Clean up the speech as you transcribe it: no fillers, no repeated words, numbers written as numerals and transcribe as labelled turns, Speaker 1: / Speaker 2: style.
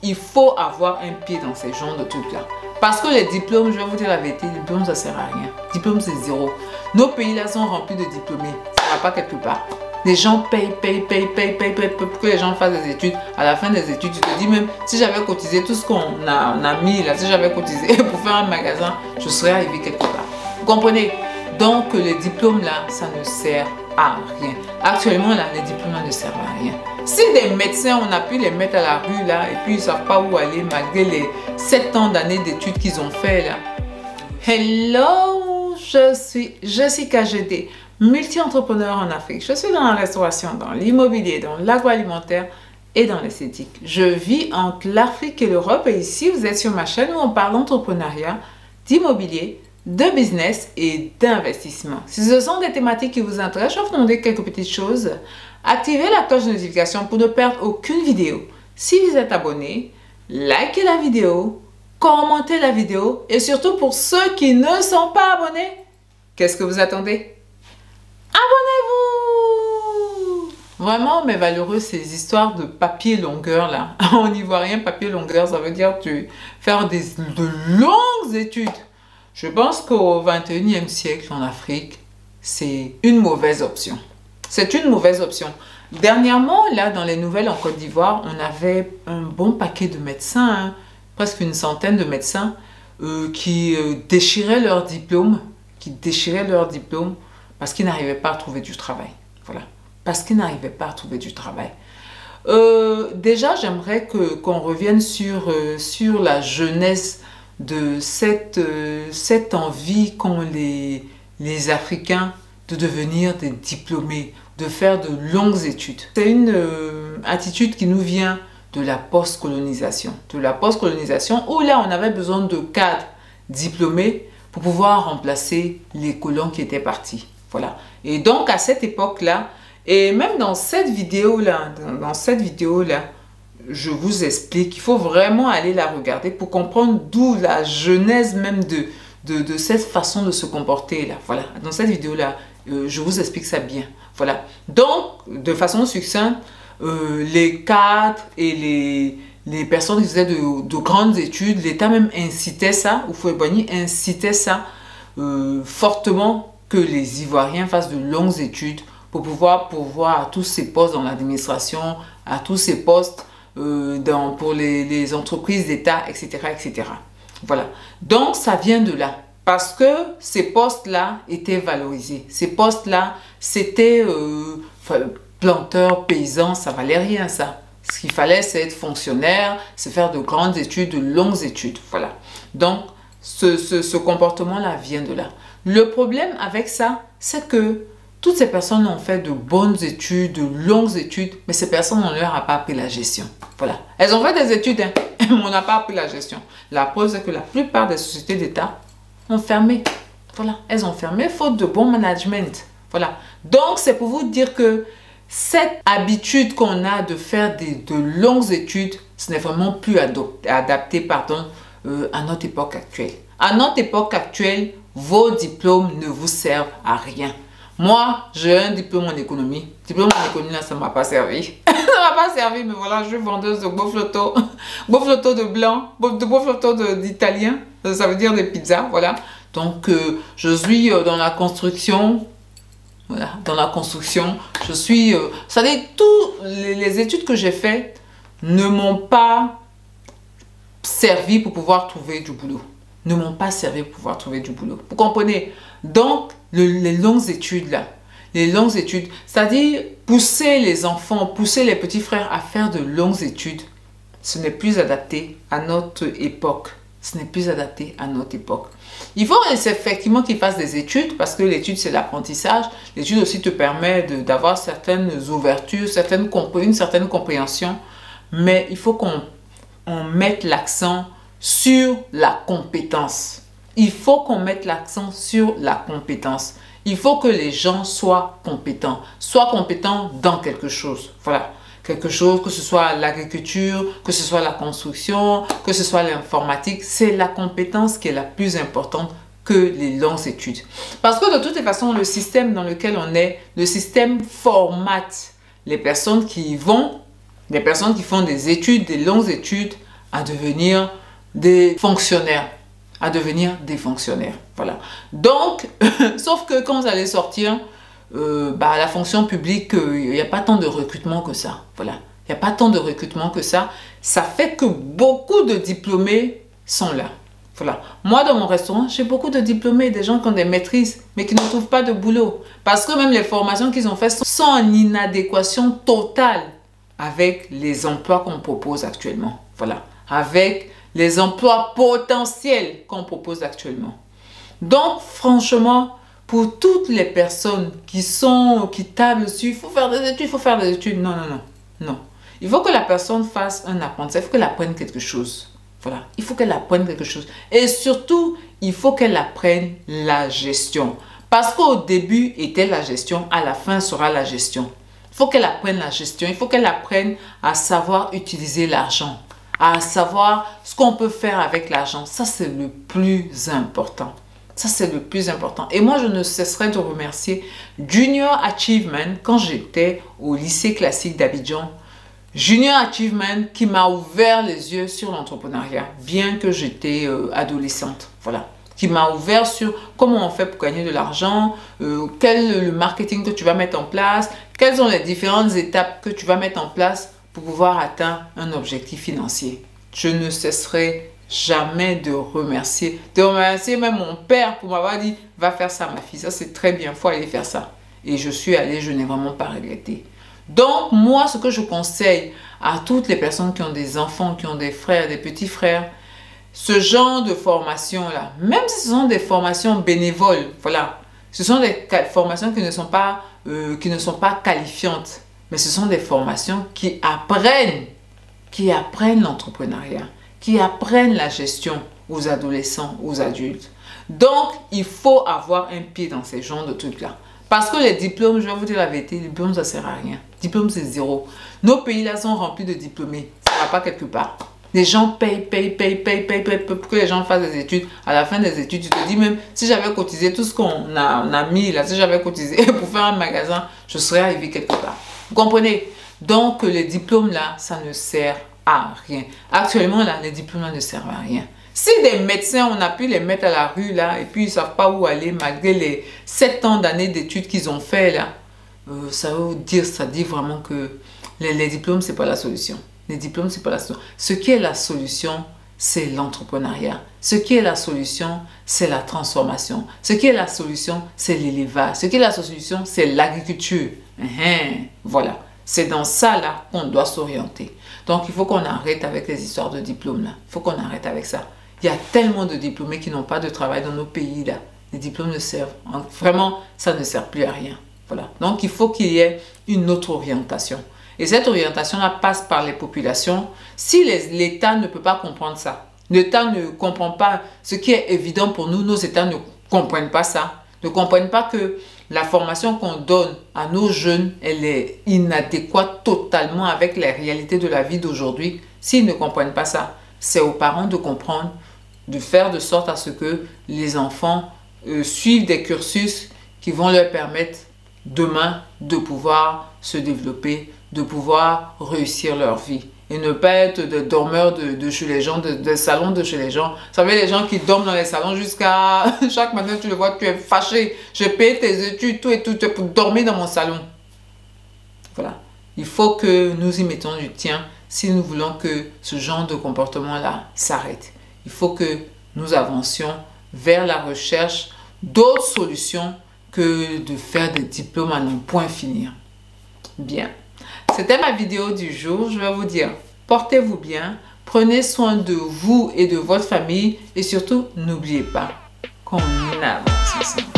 Speaker 1: il faut avoir un pied dans ces genres de trucs-là. Parce que les diplômes, je vais vous dire la vérité, les diplômes, ça sert à rien. Diplôme, c'est zéro. Nos pays-là sont remplis de diplômés. Ça ne va pas quelque part. Les gens payent pour que les gens fassent des études. À la fin des études, tu te dis même, si j'avais cotisé tout ce qu'on a mis là, si j'avais cotisé pour faire un magasin, je serais arrivé quelque part. Vous comprenez? Donc, les diplômes là, ça ne sert à rien. Actuellement, là, les diplômes là, ne servent à rien. Si des médecins, on a pu les mettre à la rue là, et puis ils ne savent pas où aller malgré les 7 ans d'années d'études qu'ils ont fait là. Hello, je suis KGD, multi-entrepreneur en Afrique. Je suis dans la restauration, dans l'immobilier, dans l'agroalimentaire et dans l'esthétique. Je vis entre l'Afrique et l'Europe et ici, vous êtes sur ma chaîne où on parle d'entrepreneuriat, d'immobilier, de business et d'investissement. Si ce sont des thématiques qui vous intéressent, je vais vous demander quelques petites choses. Activez la cloche de notification pour ne perdre aucune vidéo. Si vous êtes abonné, likez la vidéo, commentez la vidéo et surtout pour ceux qui ne sont pas abonnés, qu'est-ce que vous attendez? Abonnez-vous! Vraiment, mes valeureux, ces histoires de papier longueur là. En ivoirien, papier longueur, ça veut dire faire de longues études. Je pense qu'au 21e siècle en Afrique, c'est une mauvaise option. C'est une mauvaise option. Dernièrement, là, dans les nouvelles en Côte d'Ivoire, on avait un bon paquet de médecins, hein, presque une centaine de médecins qui déchiraient leur diplôme, parce qu'ils n'arrivaient pas à trouver du travail. Voilà. Parce qu'ils n'arrivaient pas à trouver du travail. Déjà, j'aimerais qu'on revienne sur la jeunesse de cette envie qu'ont les Africains de devenir des diplômés, de faire de longues études. C'est une attitude qui nous vient de la post-colonisation. De la post-colonisation où là, on avait besoin de cadres diplômés pour pouvoir remplacer les colons qui étaient partis. Voilà. Et donc, à cette époque-là, et même dans cette vidéo-là, je vous explique, il faut vraiment aller la regarder pour comprendre d'où la genèse même de cette façon de se comporter là. Voilà, dans cette vidéo-là, je vous explique ça bien. Voilà, donc de façon succincte, les cadres et les personnes qui faisaient de grandes études, l'État même incitait ça, ou Houphouët-Boigny incitait ça fortement que les Ivoiriens fassent de longues études pour pouvoir pourvoir à tous ces postes dans l'administration, à tous ces postes pour les entreprises d'État, etc., etc. Voilà. Donc, ça vient de là. Parce que ces postes-là étaient valorisés. Ces postes-là, c'était planteur, paysan, ça valait rien, ça. Ce qu'il fallait, c'est être fonctionnaire, c'est faire de grandes études, de longues études. Voilà. Donc, ce comportement-là vient de là. Le problème avec ça, c'est que toutes ces personnes ont fait de bonnes études, de longues études, mais ces personnes, on ne leur a pas appris la gestion. Voilà. Elles ont fait des études, hein, mais on n'a pas appris la gestion. La preuve, c'est que la plupart des sociétés d'État ont fermé. Voilà. Elles ont fermé faute de bon management. Voilà. Donc, c'est pour vous dire que cette habitude qu'on a de faire de longues études, ce n'est vraiment plus adapté à notre époque actuelle. À notre époque actuelle, vos diplômes ne vous servent à rien. Moi, j'ai un diplôme en économie. Diplôme en économie, là, ça ne m'a pas servi. Ça ne m'a pas servi, mais voilà, je suis vendeuse de Boflotto. Boflotto de blanc, Boflotto d'italien. Ça veut dire des pizzas, voilà. Donc, je suis dans la construction. Voilà, dans la construction. Je suis... ça veut dire, toutes les études que j'ai faites ne m'ont pas servi pour pouvoir trouver du boulot. Ne m'ont pas servi pour pouvoir trouver du boulot. Vous comprenez? Donc, les longues études là, les longues études, c'est-à-dire pousser les enfants, pousser les petits frères à faire de longues études, ce n'est plus adapté à notre époque. Ce n'est plus adapté à notre époque. Il faut effectivement qu'ils fassent des études parce que l'étude c'est l'apprentissage. L'étude aussi te permet d'avoir certaines ouvertures, une certaine compréhension, mais il faut qu'on mette l'accent sur la compétence. Il faut qu'on mette l'accent sur la compétence. Il faut que les gens soient compétents dans quelque chose. Voilà, quelque chose, que ce soit l'agriculture, que ce soit la construction, que ce soit l'informatique. C'est la compétence qui est la plus importante que les longues études. Parce que de toutes les façons, le système dans lequel on est, le système formate les personnes qui font des études, des longues études, à devenir des fonctionnaires. Voilà. Donc, sauf que quand vous allez sortir, la fonction publique, il n'y a pas tant de recrutement que ça. Voilà. Il n'y a pas tant de recrutement que ça. Ça fait que beaucoup de diplômés sont là. Voilà. Moi, dans mon restaurant, j'ai beaucoup de diplômés, des gens qui ont des maîtrises, mais qui ne trouvent pas de boulot. Parce que même les formations qu'ils ont faites sont en inadéquation totale avec les emplois qu'on propose actuellement. Voilà. Avec les emplois potentiels qu'on propose actuellement. Donc, franchement, pour toutes les personnes qui tablent dessus, il faut faire des études, non. Il faut que la personne fasse un apprentissage, il faut qu'elle apprenne quelque chose. Voilà, il faut qu'elle apprenne quelque chose. Et surtout, il faut qu'elle apprenne la gestion. Parce qu'au début était la gestion, à la fin sera la gestion. Il faut qu'elle apprenne la gestion, il faut qu'elle apprenne à savoir utiliser l'argent, à savoir ce qu'on peut faire avec l'argent. Ça, c'est le plus important. Ça, c'est le plus important. Et moi, je ne cesserai de remercier Junior Achievement quand j'étais au lycée classique d'Abidjan. Junior Achievement qui m'a ouvert les yeux sur l'entrepreneuriat, bien que j'étais adolescente. Voilà. Qui m'a ouvert sur comment on fait pour gagner de l'argent, quel est le marketing que tu vas mettre en place, quelles sont les différentes étapes que tu vas mettre en place pour pouvoir atteindre un objectif financier. Je ne cesserai jamais de remercier même mon père pour m'avoir dit « Va faire ça ma fille, ça c'est très bien, il faut aller faire ça ». Et je suis allée, je n'ai vraiment pas regretté. Donc, moi, ce que je conseille à toutes les personnes qui ont des enfants, qui ont des frères, des petits frères, ce genre de formation-là, même si ce sont des formations bénévoles, voilà, ce sont des formations qui ne sont pas qualifiantes, mais ce sont des formations qui apprennent l'entrepreneuriat, qui apprennent la gestion aux adolescents, aux adultes. Donc, il faut avoir un pied dans ces genres de trucs-là. Parce que les diplômes, je vais vous dire la vérité, les diplômes, ça ne sert à rien. Diplôme, c'est zéro. Nos pays-là sont remplis de diplômés. Ça ne va pas quelque part. Les gens payent pour que les gens fassent des études. À la fin des études, tu te dis même, si j'avais cotisé tout ce qu'on a mis là, si j'avais cotisé pour faire un magasin, je serais arrivé quelque part. Vous comprenez? Donc, les diplômes là, ça ne sert à rien. Actuellement, là, les diplômes là ne servent à rien. Si des médecins, on a pu les mettre à la rue là, et puis ils ne savent pas où aller malgré les 7 ans d'années d'études qu'ils ont fait là, ça dit vraiment que les diplômes, ce n'est pas la solution. Les diplômes, ce n'est pas la solution. Ce qui est la solution, c'est l'entrepreneuriat. Ce qui est la solution, c'est la transformation. Ce qui est la solution, c'est l'élevage. Ce qui est la solution, c'est l'agriculture. Voilà. C'est dans ça là qu'on doit s'orienter. Donc, il faut qu'on arrête avec les histoires de diplômes là. Il faut qu'on arrête avec ça. Il y a tellement de diplômés qui n'ont pas de travail dans nos pays là. Les diplômes ne servent. Vraiment, ça ne sert plus à rien. Voilà. Donc, il faut qu'il y ait une autre orientation. Et cette orientation-là passe par les populations. Si l'État ne peut pas comprendre ça, l'État ne comprend pas ce qui est évident pour nous, nos États ne comprennent pas ça, ne comprennent pas que la formation qu'on donne à nos jeunes, elle est inadéquate totalement avec les réalités de la vie d'aujourd'hui. S'ils ne comprennent pas ça, c'est aux parents de comprendre, de faire de sorte à ce que les enfants suivent des cursus qui vont leur permettre demain de pouvoir se développer, de pouvoir réussir leur vie. Et ne pas être des dormeurs de chez les gens, des salons de chez les gens. Vous savez, les gens qui dorment dans les salons jusqu'à... Chaque matin, tu le vois, tu es fâché. J'ai payé tes études, tout et tout, pour dormir dans mon salon. Voilà. Il faut que nous y mettons du tien si nous voulons que ce genre de comportement-là s'arrête. Il faut que nous avancions vers la recherche d'autres solutions que de faire des diplômes à non point finir. Bien. C'était ma vidéo du jour. Je vais vous dire, portez-vous bien, prenez soin de vous et de votre famille et surtout, n'oubliez pas qu'on avance ensemble.